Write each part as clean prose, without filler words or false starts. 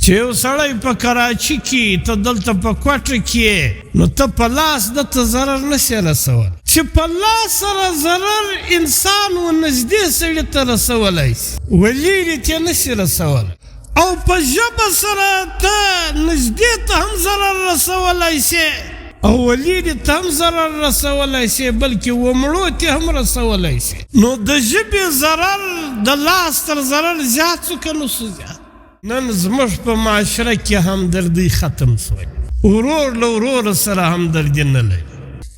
چې یو سړی په کراچي کې ته دلته په کوټه کې نو ته په لاس دته ضرر نشي رسول چې په لاس سره ضرر انسان و نږدې سړي ته رسولی شي ولې ته نشي رسول او په ژبه سره ته نږدې ته هم ضرر رسولی شي او ولې ته هم ضرر رسولی شي بلکې ومړو ته هم رسولی شي نو د ژبې ضرر د لاس تر ضرر زیات شو که نه شو زیات نن زموږ په معاشره کې همدردي ختم شوی ورور له ورور سره همدردي نه لري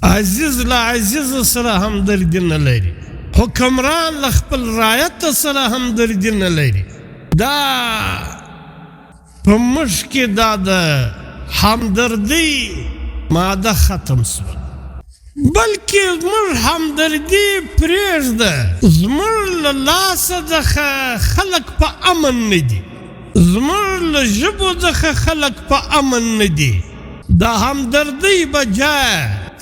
عزیز له عزیز سره همدردي نه لري حکمران له خپل رعیت سره همدردي نه لري دا په موږ کې دا د همدردي ماده ختم شوه بلکې زموږ همدردي پرېږده زموږ له لاسه څخه خلک په امن نه دي زموږ له ژبو څخه خلک په امن نه دي د همدردۍ بجای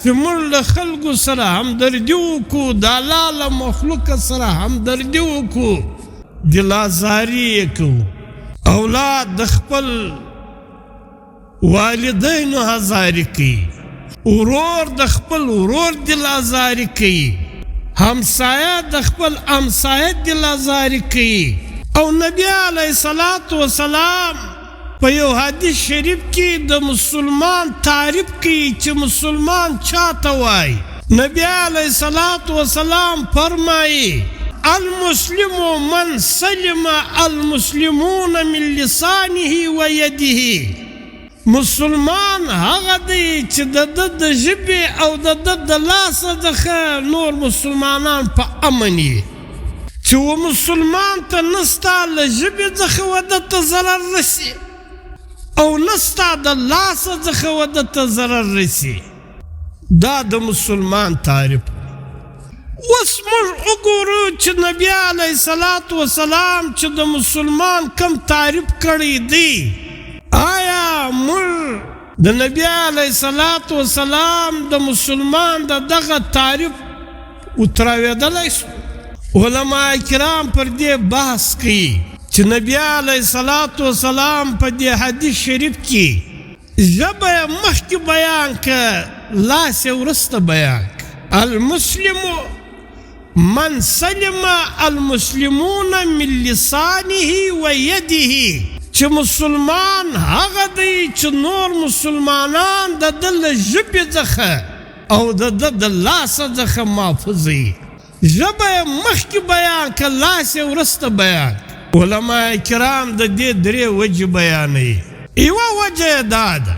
چې موږ له خلکو سره همدردي وکړو د الله له مخلوقه سره همدردي وکړو دلازاري یې کوو اولاد د خپل والدینو هزاري کوي ورور د خپل ورور دلازاري کوي همسایه د خپل همسایه دلازاري کوي او نبی علیه الصلاة والسلام په یو حدیث شریف کې د مسلمان تعریف کوي چې مسلمان چاته وایي نبی علیه الصلاة والسلام فرمایي المسلم من سلم المسلمون من لسانه و یده مسلمان هغه دی چې د ده د ژبې او د ده د لاسه څخه نور مسلمانان په امن یي چې و مسلمان ته نستا له ژبې څخه وده ته ضرر رسي او نستا د لاسه څخه وده ته ضرر رسي دا د مسلمان تعریف اوس موږ وګورو چې نبی علیه الصلاة والسلام چې د مسلمان کم تعریف کړی دی آیا موږ د نبی علیه الصلاة والسلام د مسلمان د دغه تعریف وتراویدلی شو علماء کرام پر دې بحث کوي چې نبی علیه الصلاة والسلام په دې حدیث شریف کې ژبه یې مخکې بیان که لاس یې وروسته بیان که المسلم من سلم المسلمون من لسانه و یده چې مسلمان هغه دی چې نور مسلمانان د ده له ژبې څخه او د ده د لاسه څخه محفوظ وي ژبه یې مخکې بیان که لاس یې وروسته بیان علماء کرام د دې درې وجې بیانوي یوه وجه یې دا ده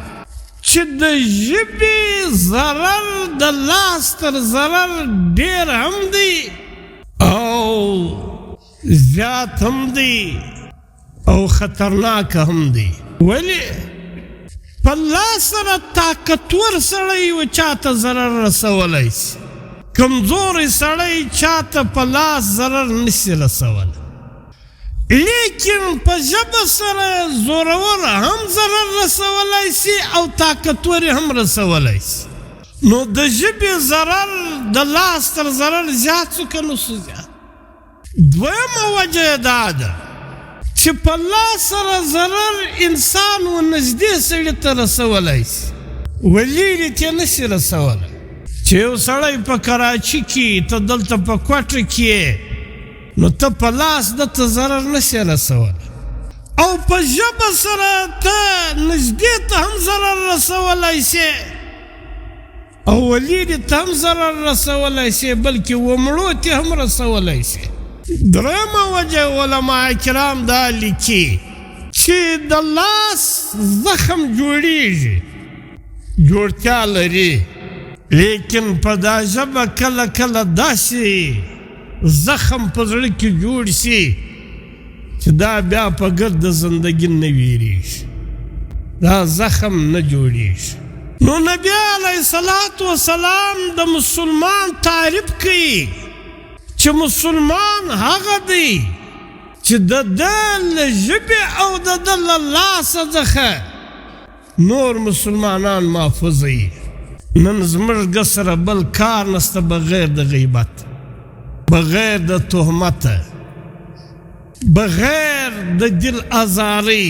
چې د ژبې ضرر د لاس تر ضرر ډېر هم دی او زیات هم دی او خطرناک هم دی ولې په لاس سره طاقتور سړی و چاته ضرر رسولی شي کمزوری سړی چاته په لاس ضرر نشي رسولی لیکن په ژبه سره زورور هم ضرر رسولی شي او طاقتور هم رسولی شي نو د ژبې ضرر د لاس تر ضرر زیات شو که نه شو زیات دویمه وجه یې دا ده چې په لاس سره ضرر انسان و نږدې سړي ته رسولی شي ولې ته نشي رسولی چې یو سړی په کراچي کې ته دلته په کوټه کې نو ته په لاس دته ضرر نشي رسولی او په ژبه سره ته نږدې ته هم ضرر رسولی شي او ولې ته هم ضرر رسولی شي بلکې ومړو ته هم رسولی شي درېیمه وجه علماء کرام دا لیکي چې د لاس زخم جوړیږي جوړتیا لري لیکن په دا ژبه کله کله داسې زخم په زړه کې جوړ شي چې دا بیا په ګرد زندګي نه ویریږي دا زخم نه جوړیږي نو نبی علیه الصلاة والسلام د مسلمان تعریف کوي چې مسلمان هغه دی چې د ده له ژبې او د ده له لاسه څخه نور مسلمانان محفوظ وي نن زموږ سره بل کار نسته بغیر د غیبت بغیر د تهمت بغیر د دل ازاری